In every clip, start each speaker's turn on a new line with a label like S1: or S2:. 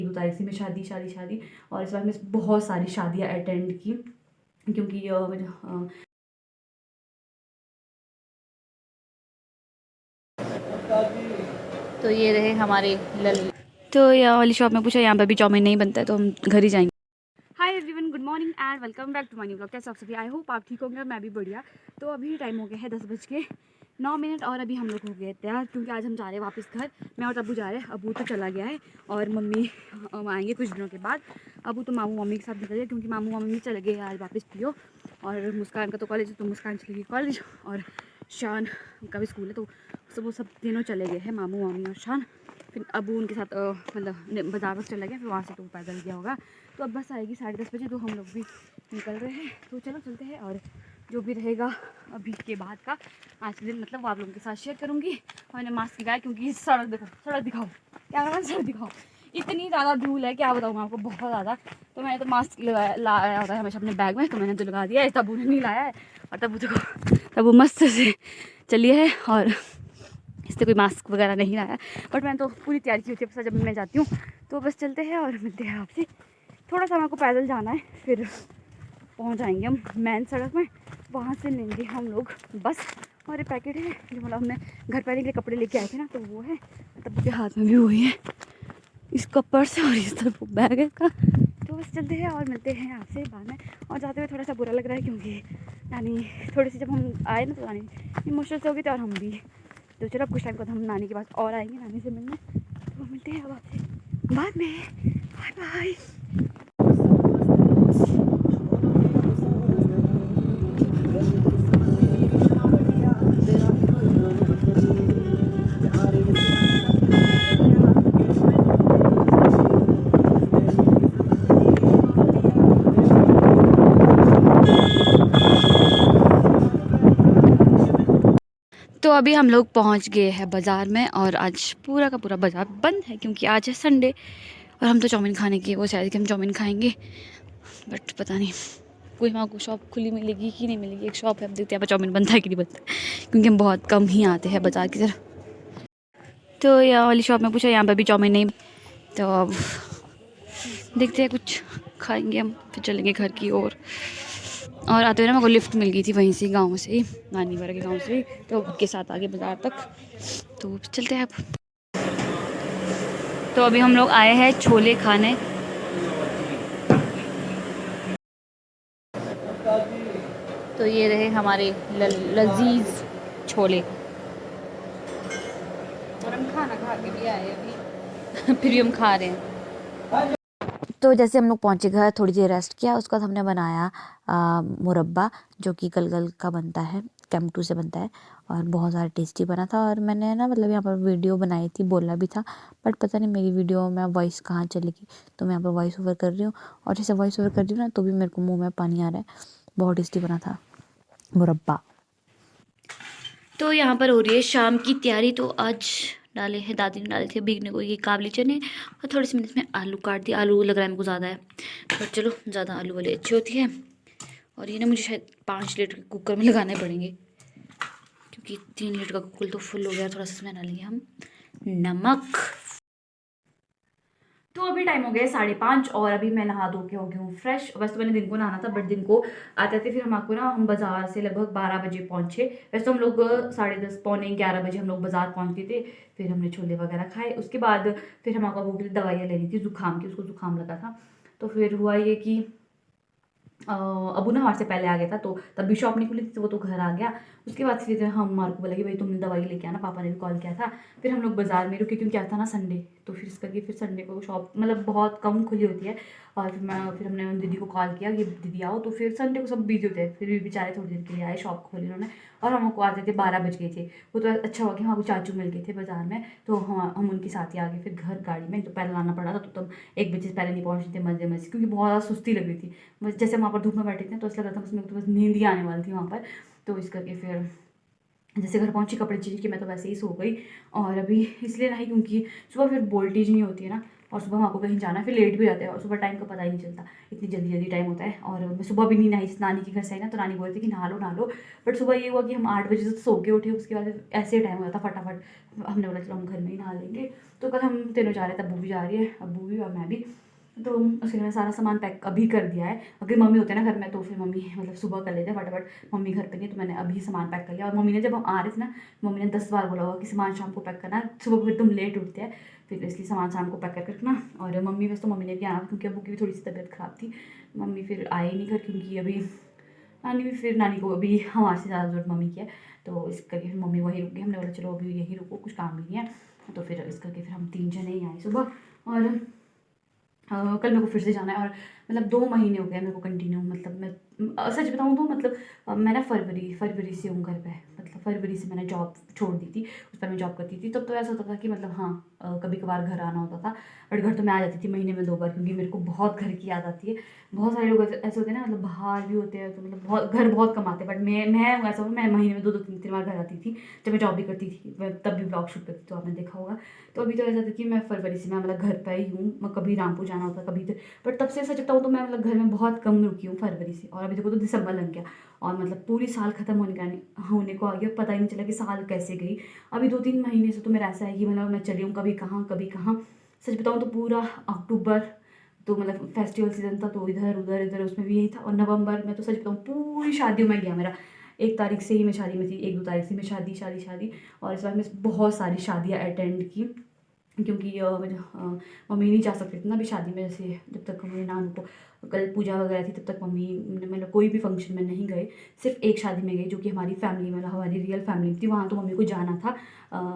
S1: तारीख से मैं शादी शादी शादी, और इस बार मैं बहुत सारी शादियाँ अटेंड की क्योंकि तो ये रहे हमारे लल। तो यहाँ वाली शॉप में पूछा यहाँ पर भी चाउमीन नहीं बनता है तो हम घर ही जाएंगे। Hi everyone, good morning and welcome back to my new blog. कैसे आप सभी? आई होप आप ठीक होंगे और मैं भी बढ़िया। तो अभी टाइम हो गया है 10:09 और अभी हम लोग हो गए तैयार क्योंकि आज हम जा रहे हैं वापस घर। मैं और अबू जा रहे हैं। अबू तो चला गया है और मम्मी आएंगे कुछ दिनों के बाद। अबू तो मामू मम्मी के साथ निकल गए क्योंकि मामू मम्मी चले गए आज वापस पियो। और मुस्कान का तो कॉलेज है तो मुस्कान चली गई कॉलेज, और शान का भी स्कूल है तो वो सब तीनों चले गए हैं, मामू मम्मी और शान। फिर अबू उनके साथ मतलब बाजार बस चला गया, फिर वहाँ से तो पैदल गया होगा। तो अब बस आएगी 10:30 बजे, तो हम लोग भी निकल रहे हैं। तो चलो चलते हैं, और जो भी रहेगा अभी के बाद का आज के दिन मतलब वो आप लोगों के साथ शेयर करूँगी। और मैंने मास्क लगाया क्योंकि सड़क दिखाओ, सड़क दिखाओ, क्या सड़क दिखाओ, इतनी ज़्यादा धूल है क्या बताऊँ मैं आपको, बहुत ज़्यादा। तो मैंने तो मास्क लाया होता है हमेशा अपने बैग में, तो मैंने तो लगा दिया है। तबू ने नहीं लाया है, और तबू मस्त से चलिए है, और इससे कोई मास्क वगैरह नहीं लाया। बट मैंने तो पूरी तैयारी की होती है, जब मैं जाती हूँ। तो बस चलते हैं और मिलते हैं आपसे। थोड़ा सा मेरे को पैदल जाना है, फिर पहुँच जाएंगे हम मेन सड़क में। वहाँ से लेंगे हम लोग बस। और ये पैकेट है जो मतलब हमने घर पहनने के लिए कपड़े लेके आए थे ना, तो वो है। तब के हाथ में भी वही है, इसका पर्स और इस तरफ बैग है का। तो बस चलते हैं और मिलते हैं आपसे बाद में। और जाते हुए थोड़ा सा बुरा लग रहा है क्योंकि नानी थोड़ी सी, जब हम आए ना तो नानी इमोशनल से हो गई थी और हम भी। तो चलो कुछ टाइम बाद हम नानी के पास और आएंगे नानी से मिलने। तो मिलते हैं अब आपसे बाद में। Bye bye. तो अभी हम लोग पहुंच गए हैं बाज़ार में, और आज पूरा का पूरा बाज़ार बंद है क्योंकि आज है संडे। और हम तो चाउमीन खाने की वो शायद कि हम चाउमीन खाएंगे, बट पता नहीं कोई वहाँ को शॉप खुली मिलेगी कि नहीं मिलेगी। एक शॉप है, अब देखते हैं चाउमीन बनता है कि नहीं बनता है, क्योंकि हम बहुत कम ही आते हैं बाज़ार की तरफ। तो यहाँ वाली शॉप में पूछा यहाँ पर भी चाउमीन नहीं, तो अब देखते हैं कुछ खाएंगे हम, फिर चलेंगे घर की ओर। और आते हुए ना मेरे को लिफ्ट मिल गई थी वहीं से, गांव से ही, नानी वाला के गांव से ही, तो उनके साथ आगे बाज़ार तक। तो चलते हैं अब। तो अभी हम लोग आए हैं छोले खाने। तो ये रहे हमारे लजीज छोले, और हम खाना खा के भी आए अभी फिर भी हम खा रहे हैं। तो जैसे हम लोग पहुँचे घर, थोड़ी देर रेस्ट किया, उसके बाद हमने बनाया मुरब्बा, जो कि गलगल का बनता है, कैम्पटू से बनता है, और बहुत ज़्यादा टेस्टी बना था। और मैंने ना मतलब यहाँ पर वीडियो बनाई थी, बोला भी था, बट पता नहीं मेरी वीडियो में वॉइस कहाँ चलेगी, तो मैं यहाँ पर वॉइस ओवर कर रही हूँ। और जैसे वॉइस ओवर कर रही हूँ ना, तो भी मेरे को मुँह में पानी आ रहा है। बहुत टेस्टी बना था मुरब्बा। तो यहाँ पर हो रही है शाम की तैयारी। तो आज डाले हैं, दादी ने डाले थे भीगने को ये काबली चने, और थोड़ी सी मैंने इसमें आलू काट दिया। आलू लग रहा है मेरे को ज़्यादा है, पर चलो ज़्यादा आलू वाली अच्छी होती है। और ये ना मुझे शायद 5 लीटर के कुकर में लगाने पड़ेंगे, क्योंकि 3 लीटर का कुकर तो फुल हो गया। थोड़ा सा इसमें डालेंगे हम नमक। तो अभी टाइम हो गया 5:30, और अभी मैं नहा धो के हो गई हूँ फ्रेश। वैसे तो मैंने दिन को नहाना था, बट दिन को आते थे फिर हम बाज़ार से लगभग 12 बजे पहुँचे। वैसे तो हम लोग 10:30 पौने 11 बजे हम लोग बाज़ार पहुँच गए थे। फिर हमने छोले वगैरह खाए, उसके बाद फिर हमको वो दवाइयाँ लेनी थी जुकाम की, उसको जुकाम लगा था। तो फिर हुआ ये कि अबू ना हमारे से पहले आ गया था, तो तब भी शॉप नहीं खुली थी, तो वो तो घर आ गया। उसके बाद फिर हम हमारे को बोला कि भाई तुमने दवाई लेके आना, पापा ने भी कॉल किया था। फिर हम लोग बाज़ार में रुके क्योंकि क्या था ना संडे, तो फिर इस करके फिर संडे को शॉप मतलब बहुत कम खुली होती है। और फिर हमने उन दीदी को कॉल किया कि दीदी आओ, तो फिर संडे को सब बिजी होते हैं, फिर भी बेचारे थोड़ी देर के लिए आए, शॉप खोली उन्होंने। और हमको आते थे 12 बज गए थे। वो तो अच्छा हुआ कि वहाँ को चाचू मिल गए थे बाज़ार में, तो हम उनके साथ ही आ गए फिर घर गाड़ी में। तो पहले लाना पड़ा था, तो तब 1 बजे से पहले नहीं पहुँचते थे मज़े मज़े, क्योंकि बहुत ज़्यादा सुस्ती लग रही थी। बस जैसे वहाँ पर धूप में बैठे थे तो ऐसा लग रहा था बस मेरे को तो बस नींद ही आने वाली थी वहाँ पर। तो इस करके फिर जैसे घर पहुँची, कपड़े चेंज किए, मैं तो वैसे ही सो गई। और अभी इसलिए नहीं क्योंकि सुबह फिर वोल्टेज नहीं होती है ना, और सुबह वहाँ को कहीं जाना है, फिर लेट भी हो जाते हैं और सुबह टाइम का पता ही नहीं चलता, इतनी जल्दी जल्दी टाइम होता है। और मैं सुबह भी नहीं नहाई, नानी के घर से आई ना तो नानी बोलती कि नहा लो, बट सुबह ये हुआ कि हम 8 बजे से सो के उठे, उसके बाद ऐसे टाइम हो जाता फटाफट, हमने बोला चलो हम घर में ही नहा लेंगे। तो कल हम तीनों जा रहे थे, अब्बू भी जा रही है, अब्बू भी और मैं भी। तो उसके लिए मैंने सारा सामान पैक अभी कर दिया है। अगर मम्मी होते ना घर में तो फिर मम्मी मतलब सुबह कर लेते फटाफट, मम्मी घर पे नहीं तो मैंने अभी सामान पैक कर लिया। और मम्मी ने जब हम आ रहे थे ना, मम्मी ने 10 बार बोला होगा कि सामान शाम को पैक करना है, सुबह फिर तुम लेट उठते हैं, फिर इसलिए सामान शाम को पैक कर रखना। और मम्मी बस तो मम्मी ने भी आना क्योंकि अब्बू की भी थोड़ी सी तबीयत ख़राब थी, मम्मी फिर आए नहीं घर क्योंकि अभी नानी भी, फिर नानी को अभी हमारे से ज़्यादा ज़रूरत मम्मी की है, तो इस करके फिर मम्मी वहीं रुक गई। हमने बोला चलो अभी यहीं रुको, कुछ काम भी नहीं है, तो फिर इस करके फिर हम 3 जने ही आए सुबह। और कल मेरे को फिर से जाना है और मतलब 2 महीने हो गए मेरे को कंटिन्यू, मतलब मैं सच बताऊँ तो मतलब मैं ना फरवरी से हूँ घर पे, मतलब फरवरी से मैंने जॉब छोड़ दी थी, उस पर मैं जॉब करती थी। तब तो ऐसा होता था कि मतलब हाँ कभी कभार घर आना होता था, बट घर तो मैं आ जाती थी महीने में 2 बार, क्योंकि मेरे को बहुत घर की याद आती है। बहुत सारे लोग ऐसे होते हैं ना, मतलब बाहर भी होते हैं तो मतलब बहुत घर बहुत कम आते हैं, बट मैं ऐसा हूँ, मैं महीने में 2-3 बार घर आती थी जब मैं जॉब भी करती थी, तब भी ब्लॉग शूट करती थी, तो आपने देखा होगा। तो अभी तो ऐसा था कि मैं फरवरी से मैं मतलब घर पर ही हूँ, मैं कभी रामपुर जाना होता कभी तो, बट तब से सच बताऊँ तो मैं मतलब घर में बहुत कम रुकी हूँ फरवरी से, और अभी देखो तो दिसंबर लग गया और मतलब पूरी साल खत्म होने को आ गया, पता ही नहीं चला कि साल कैसे गई। अभी 2-3 महीने से तो मेरा ऐसा है कि मतलब मैं चली हूँ कभी कहाँ। सच बताऊँ तो पूरा अक्टूबर तो मतलब फेस्टिवल सीजन था, तो इधर उधर इधर उसमें भी यही था। और नवंबर में तो सच बताऊँ पूरी शादियों में गया मेरा, 1 तारीख से ही मैं शादी में थी, 1-2 तारीख से मैं शादी। और इस बार मैं बहुत सारी शादियाँ अटेंड की, क्योंकि मम्मी नहीं जा सकती थी ना अभी शादी में, जैसे जब तक मेरे नानू को कल पूजा वगैरह थी तब तक मम्मी मतलब कोई भी फंक्शन में नहीं गए, सिर्फ एक शादी में गई जो कि हमारी फैमिली मतलब हमारी रियल फैमिली थी, वहाँ तो मम्मी को जाना था,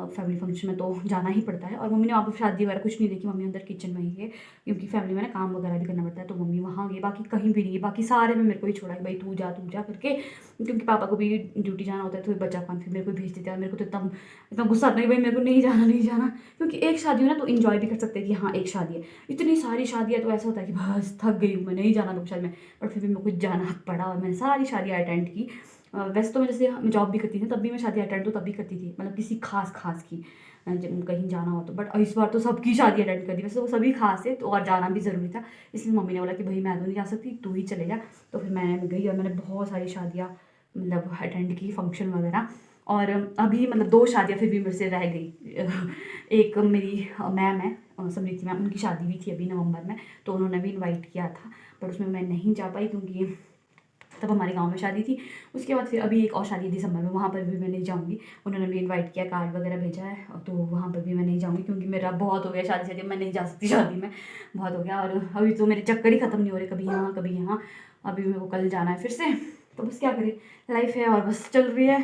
S1: फैमिली फंक्शन में तो जाना ही पड़ता है। और मम्मी ने वहाँ पर शादी वगैरह कुछ नहीं देखी, मम्मी अंदर किचन में ही गए, क्योंकि फैमिली में ना काम वगैरह भी करना पड़ता है, तो मम्मी वहाँ गई, बाकी कहीं भी नहीं गई, बाकी सारे में मेरे को ही छोड़ा कि भाई तू जा करके, क्योंकि पापा को भी ड्यूटी जाना होता है, तो बच्चा कौन फिर मेरे को भेज देते हैं। और मेरे को तो इतना गुस्सा आता है भाई मेरे को नहीं जाना, क्योंकि एक शादी हो ना तो इन्जॉय भी कर सकते हैं कि हाँ एक शादी है, इतनी सारी शादियाँ तो ऐसा होता है कि बस थक गई हूँ मैं, नहीं जाना तो शादी में, पर फिर भी मेरे को जाना पड़ा और मैंने सारी शादियाँ अटेंड की। वैसे तो मैं जैसे मैं जॉब भी करती थी तब भी मैं शादी अटेंड तो तब भी करती थी, मतलब किसी खास की जब कहीं जाना हो तो, बट इस बार तो सबकी शादी अटेंड कर दी, वैसे वो सभी खास है तो और जाना भी ज़रूरी था, इसलिए मम्मी ने बोला कि भाई मैं तो नहीं जा सकती, तू ही चले जा। तो फिर मैंने गई और मैंने बहुत सारी शादियाँ मतलब अटेंड की, फंक्शन वगैरह। और अभी मतलब 2 शादियाँ फिर भी मेरे से रह गई। एक मेरी मैम है समृति मैम, उनकी शादी भी थी अभी नवंबर में, तो उन्होंने भी इनवाइट किया था, पर उसमें मैं नहीं जा पाई क्योंकि तब हमारे गांव में शादी थी। उसके बाद फिर अभी एक और शादी है दिसंबर में, वहाँ पर भी मैं नहीं जाऊँगी, उन्होंने भी इनवाइट किया, कार्ड वगैरह भेजा है, तो वहाँ पर भी मैं नहीं जाऊँगी क्योंकि मेरा बहुत हो गया शादी, मैं नहीं जा सकती शादी में, बहुत हो गया। और अभी तो मेरे चक्कर ही ख़त्म नहीं हो रहे, कभी यहाँ कभी यहाँ, अभी मेरे को कल जाना है फिर से, तो बस क्या करें, लाइफ है और बस चल रही है,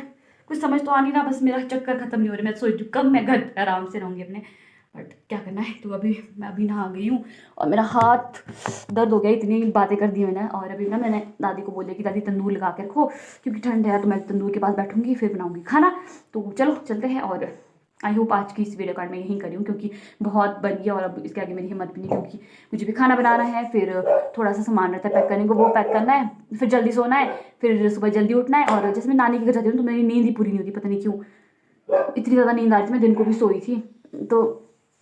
S1: कुछ समझ तो आ नहीं रहा, बस मेरा चक्कर ख़त्म नहीं हो रहा, मैं सोच कब मैं घर आराम से रहूँगी अपने, बट क्या करना है। तो अभी मैं अभी नहा गई हूँ और मेरा हाथ दर्द हो गया, इतनी बातें कर दी मैंने। और अभी ना मैंने दादी को बोला कि दादी तंदूर लगा के रखो, क्योंकि ठंड है, तो मैं तंदूर के पास बैठूंगी फिर बनाऊंगी खाना। तो चलो चलते हैं, और आई होप आज की इस वीडियो कार्ड मैं यहीं करी हूँ क्योंकि बहुत बन गया और अब इसके आगे मेरी हिम्मत भी नहीं, क्योंकि मुझे भी खाना बनाना है, फिर थोड़ा सा सामान रहता है पैक करने को, वो पैक करना है, फिर जल्दी सोना है, फिर सुबह जल्दी उठना है। और जैसे मैं नानी के घर जाती हूँ तो मेरी नींद ही पूरी नहीं होती, पता नहीं क्यों इतनी ज़्यादा नींद आ रही थी, मैं दिन को भी सोई थी। तो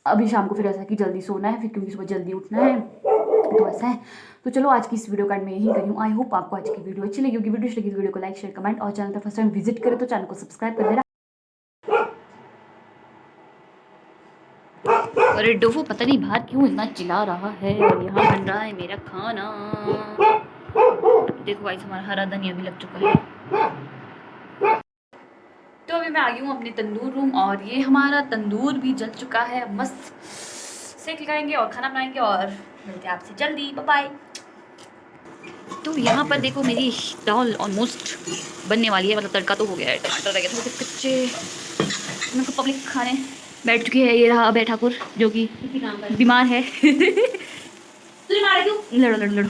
S1: अभी शाम को फिर ऐसा है कि जल्दी सोना है, फिर क्योंकि सुबह जल्दी उठना है, तो ऐसा है। तो चलो आज की इस वीडियो कार्ड में यही करी हूँ। आई होप आपको आज की वीडियो अच्छी लगी होगी, वीडियो अच्छी लगी वीडियो को लाइक शेयर कमेंट, और चैनल पर फर्स्ट टाइम विजिट करें तो चैनल को सब्सक्राइब कर देना। अरे डोफो पता नहीं बाहर क्यों इतना चिल्ला रहा है, और यहाँ बन रहा है मेरा खाना। देखो भाई हमारा हरा धनिया भी लग चुका है। तो अभी मैं आ गई हूँ अपने तंदूर रूम, और ये हमारा तंदूर भी जल चुका है, मस्त सेक लगाएंगे और खाना बनाएंगे, और मिलते हैं आपसे जल्दी, बाय बाय। तो यहाँ पर देखो मेरी दाल ऑलमोस्ट बनने वाली है, मतलब तड़का तो हो गया है, टमाटर रह गए थोड़े से कच्चे। मेरे को पब्लिक खाने बैठ चुकी है, ये रहा अभय ठाकुर जो कि बीमार है। तुझे मारा क्यों? लड़ो लड़ो लड़ो।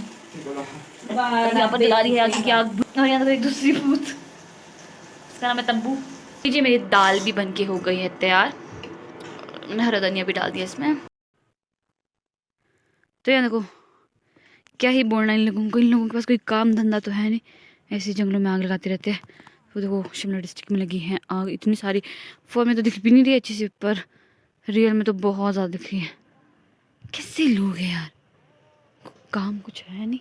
S1: यहाँ पर जला रही है आगे की आग, और यहाँ पर एक दूसरी भूत, इसका नाम है तंबू। लीजिए मेरी दाल भी बनके हो गई है तैयार, मैंने हरा धनिया भी डाल दिया इसमें। तो यार देखो क्या ही बोलना इन लोगों के पास कोई काम धंधा तो है नहीं, ऐसे जंगलों में आग लगाते रहते हैं। तो देखो शिमला डिस्ट्रिक्ट में लगी है आग, इतनी सारी, फोन में तो दिख भी नहीं रही अच्छी से, पर रियल में तो बहुत ज़्यादा दिख रही है। कैसे लोग हैं यार, काम कुछ है नहीं।